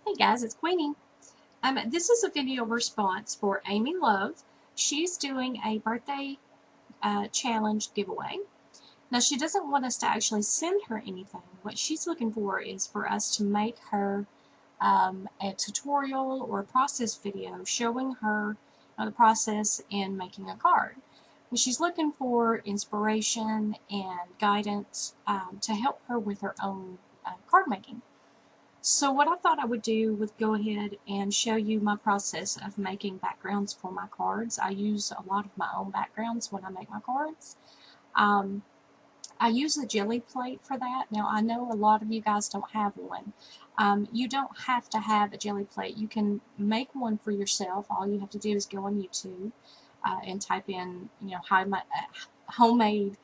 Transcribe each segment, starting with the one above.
Hey guys, it's Queenie. This is a video response for Amy Love. She's doing a birthday challenge giveaway. Now she doesn't want us to actually send her anything. What she's looking for is for us to make her a tutorial or a process video showing her the process in making a card. And she's looking for inspiration and guidance to help her with her own card making. So what I thought I would do was go ahead and show you my process of making backgrounds for my cards. I use a lot of my own backgrounds when I make my cards. I use a jelly plate for that. Now I know a lot of you guys don't have one. You don't have to have a jelly plate. You can make one for yourself. All you have to do is go on YouTube and type in, homemade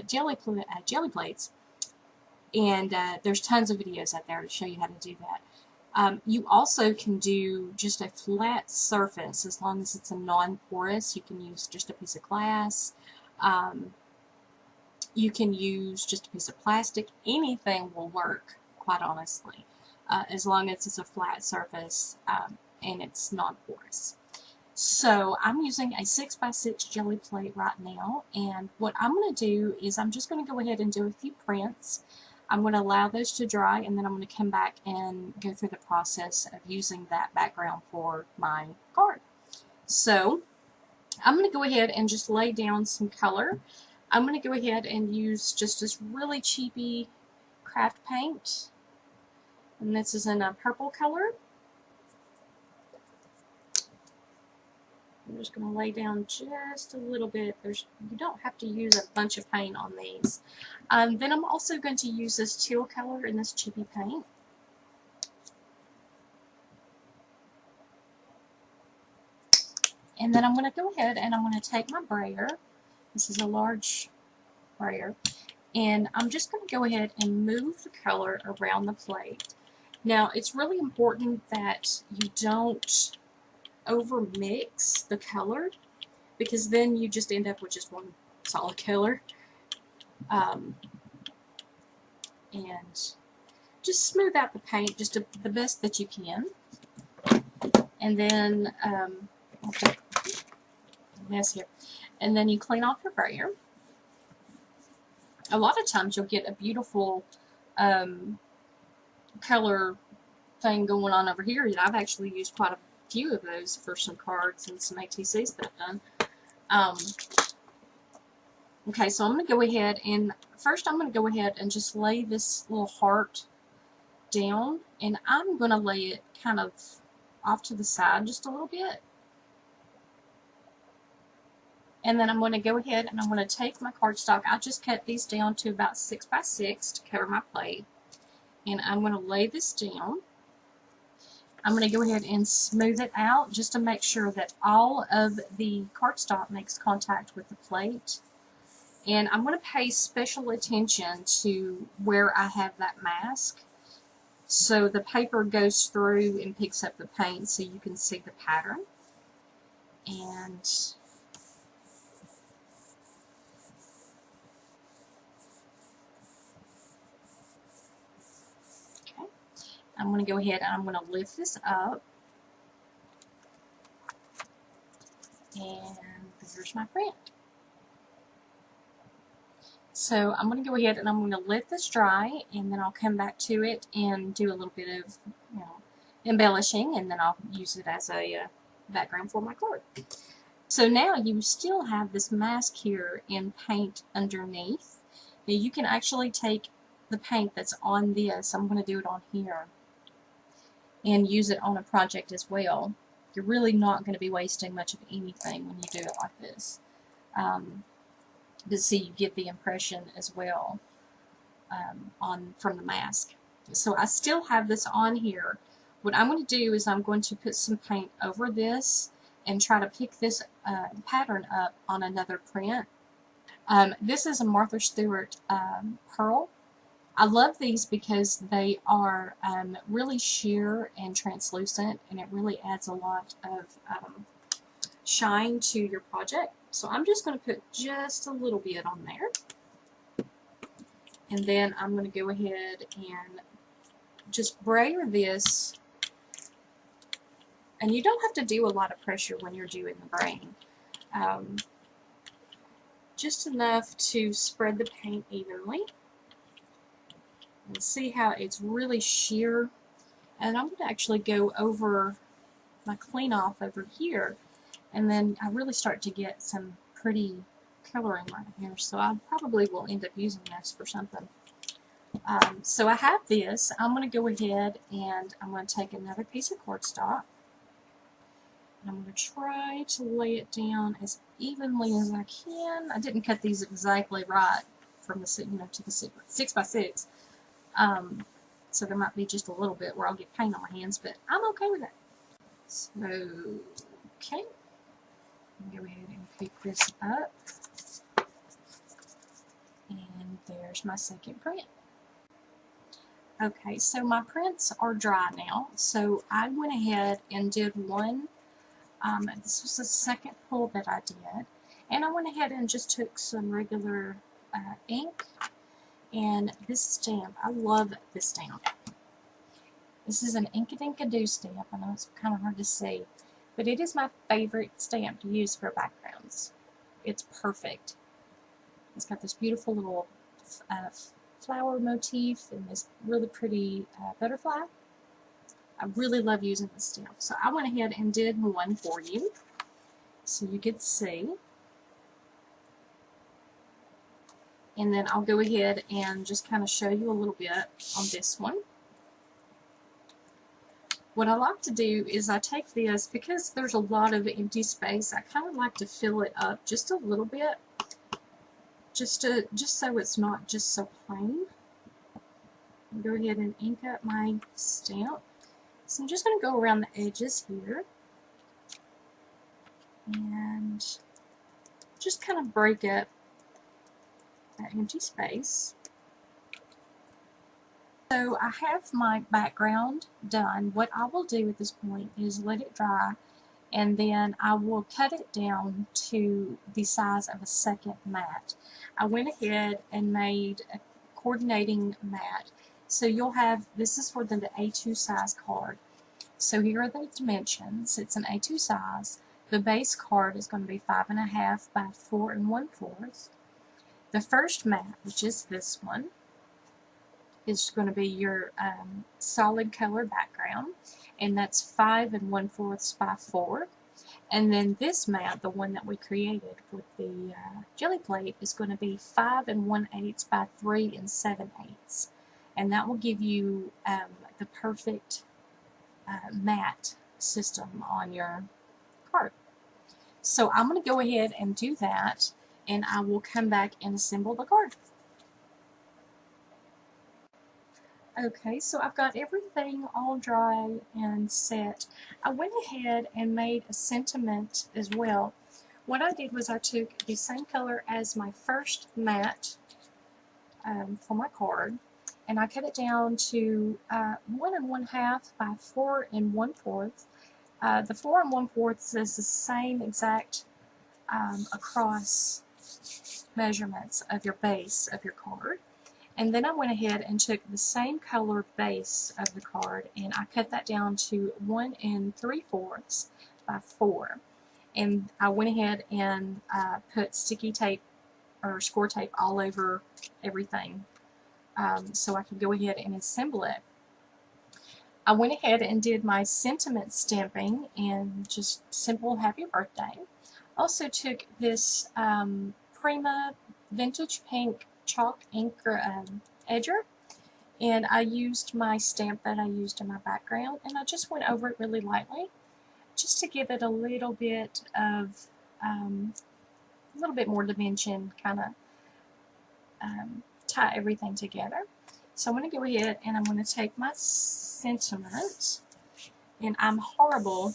jelly plates. And there's tons of videos out there to show you how to do that. You also can do just a flat surface as long as it's a non-porous. You can use just a piece of glass. You can use just a piece of plastic. Anything will work, quite honestly, as long as it's a flat surface and it's non-porous. So I'm using a 6x6 jelly plate right now, and what I'm going to do is I'm just going to go ahead and do a few prints. I'm going to allow those to dry, and then I'm going to come back and go through the process of using that background for my card. So I'm going to go ahead and just lay down some color. I'm going to go ahead and use just this really cheapy craft paint, and this is in a purple color. I'm just going to lay down just a little bit. You don't have to use a bunch of paint on these. Then I'm also going to use this teal color in this cheapy paint. And then I'm going to go ahead and I'm going to take my brayer. This is a large brayer. And I'm just going to go ahead and move the color around the plate. Now, it's really important that you don't over mix the color, because then you just end up with just one solid color. And just smooth out the paint just the best that you can. And then mess here. And then you clean off your brayer. A lot of times you'll get a beautiful color thing going on over here. I've actually used quite a few of those for some cards and some ATCs that I've done. Okay, so I'm going to go ahead and first I'm going to go ahead and just lay this little heart down, and I'm going to lay it kind of off to the side just a little bit. And then I'm going to go ahead and I'm going to take my cardstock. I just cut these down to about 6x6 to cover my plate. And I'm going to lay this down. I'm going to go ahead and smooth it out just to make sure that all of the cardstock makes contact with the plate. And I'm going to pay special attention to where I have that mask, so the paper goes through and picks up the paint so you can see the pattern. And okay, I'm going to go ahead and I'm going to lift this up, and here's my print. So I'm going to go ahead and I'm going to let this dry, and then I'll come back to it and do a little bit of embellishing, and then I'll use it as a background for my card. So now you still have this mask here in paint underneath. Now you can actually take the paint that's on this, I'm going to do it on here, and use it on a project as well. You're really not going to be wasting much of anything when you do it like this. To see you get the impression as well from the mask. So I still have this on here. What I'm going to do is I'm going to put some paint over this and try to pick this pattern up on another print. This is a Martha Stewart pearl. I love these because they are really sheer and translucent, and it really adds a lot of shine to your project. So I'm just going to put just a little bit on there. And then I'm going to go ahead and just brayer this And you don't have to do a lot of pressure when you're doing the brain. Just enough to spread the paint evenly. And see how it's really sheer. And I'm going to actually go over my clean off over here, and then I really start to get some pretty coloring right here. So I probably will end up using this for something. So I have this. I'm going to go ahead and I'm going to take another piece of cardstock. And I'm going to try to lay it down as evenly as I can. I didn't cut these exactly right from the to the 6 by 6. So there might be just a little bit where I'll get paint on my hands, but I'm okay with that. So, okay. Go ahead and pick this up. And there's my second print. Okay, so my prints are dry now. So I went ahead and did one. This was the second pull that I did. And I went ahead and just took some regular ink. And this stamp, I love this stamp. This is an Ink-a-Dink-a-Doo stamp. I know it's kind of hard to see, but it is my favorite stamp to use for backgrounds. It's perfect. It's got this beautiful little flower motif and this really pretty butterfly. I really love using this stamp. So I went ahead and did one for you so you could see. And then I'll go ahead and just kind of show you a little bit on this one. What I like to do is I take this, because there's a lot of empty space, I kind of like to fill it up just a little bit, just so it's not just so plain. I'll go ahead and ink up my stamp. So I'm just going to go around the edges here and just kind of break up that empty space. So I have my background done. What I will do at this point is let it dry, and then I will cut it down to the size of a second mat. I went ahead and made a coordinating mat. So you'll have, this is for the A2 size card. So here are the dimensions. It's an A2 size. The base card is going to be 5.5 by 4 1/4. The first mat, which is this one, is going to be your solid color background, and that's 5 1/4 by 4. And then this mat, the one that we created with the jelly plate, is going to be 5 1/8 by 3 7/8, and that will give you the perfect mat system on your card. So I'm going to go ahead and do that, and I will come back and assemble the card. Okay, so I've got everything all dry and set. I went ahead and made a sentiment as well. What I did was I took the same color as my first mat for my card, and I cut it down to 1 1/2 by 4 1/4. The 4 1/4 is the same exact across measurements of your base of your card. And then I went ahead and took the same color base of the card, and I cut that down to 1 3/4 by 4. And I went ahead and put sticky tape or score tape all over everything so I could go ahead and assemble it. I went ahead and did my sentiment stamping and just simple happy birthday. Also took this Prima Vintage Pink chalk ink edger, and I used my stamp that I used in my background, and I just went over it really lightly just to give it a little bit of a little bit more dimension, kind of tie everything together. So I'm going to go ahead and I'm going to take my sentiment, and I'm horrible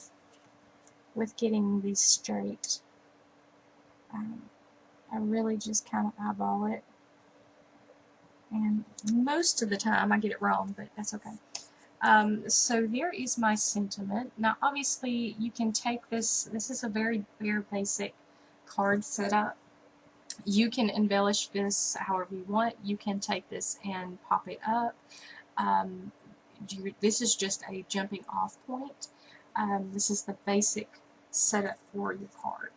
with getting these straight. I really just kind of eyeball it, and most of the time I get it wrong, but that's okay. So there is my sentiment. Now obviously you can take this is a very bare basic card setup. You can embellish this however you want. You can take this and pop it up. This is just a jumping off point. this is the basic setup for your card.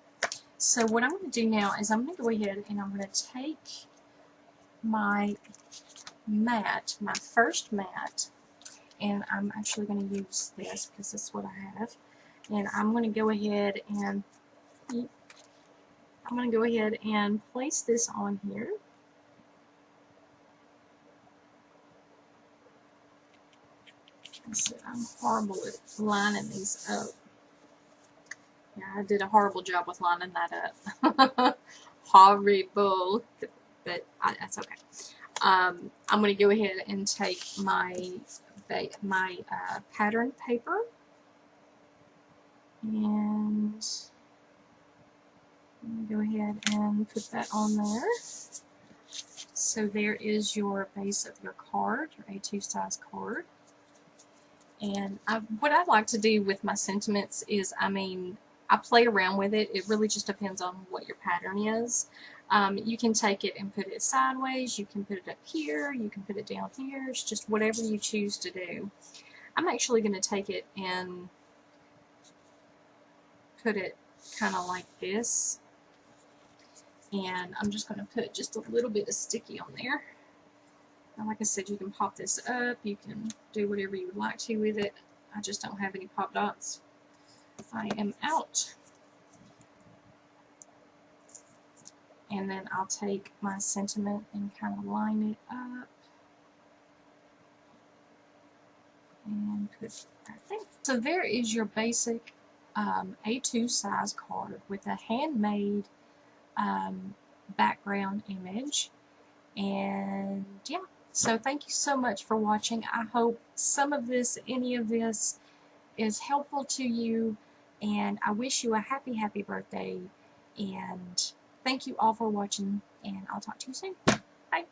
So what I'm going to do now is I'm going to go ahead and I'm going to take my mat, my first mat, and I'm actually going to use this because that's what I have. And I'm going to go ahead and place this on here. I'm horrible at lining these up. Yeah, I did a horrible job with lining that up. Horrible, but that's okay. I'm going to go ahead and take my pattern paper and go ahead and put that on there. So there is your base of your card, your A2 size card. And what I like to do with my sentiments is, I play around with it. It really just depends on what your pattern is. You can take it and put it sideways. You can put it up here. You can put it down here. It's just whatever you choose to do. I'm actually going to take it and put it kind of like this. And I'm just going to put just a little bit of sticky on there. Now, like I said, you can pop this up. You can do whatever you would like to with it. I just don't have any pop dots. I am out. And then I'll take my sentiment and kind of line it up and put it right there. So there is your basic A2 size card with a handmade background image. And yeah, so thank you so much for watching. I hope some of this, any of this, is helpful to you, and I wish you a happy birthday, and thank you all for watching, and I'll talk to you soon. Bye.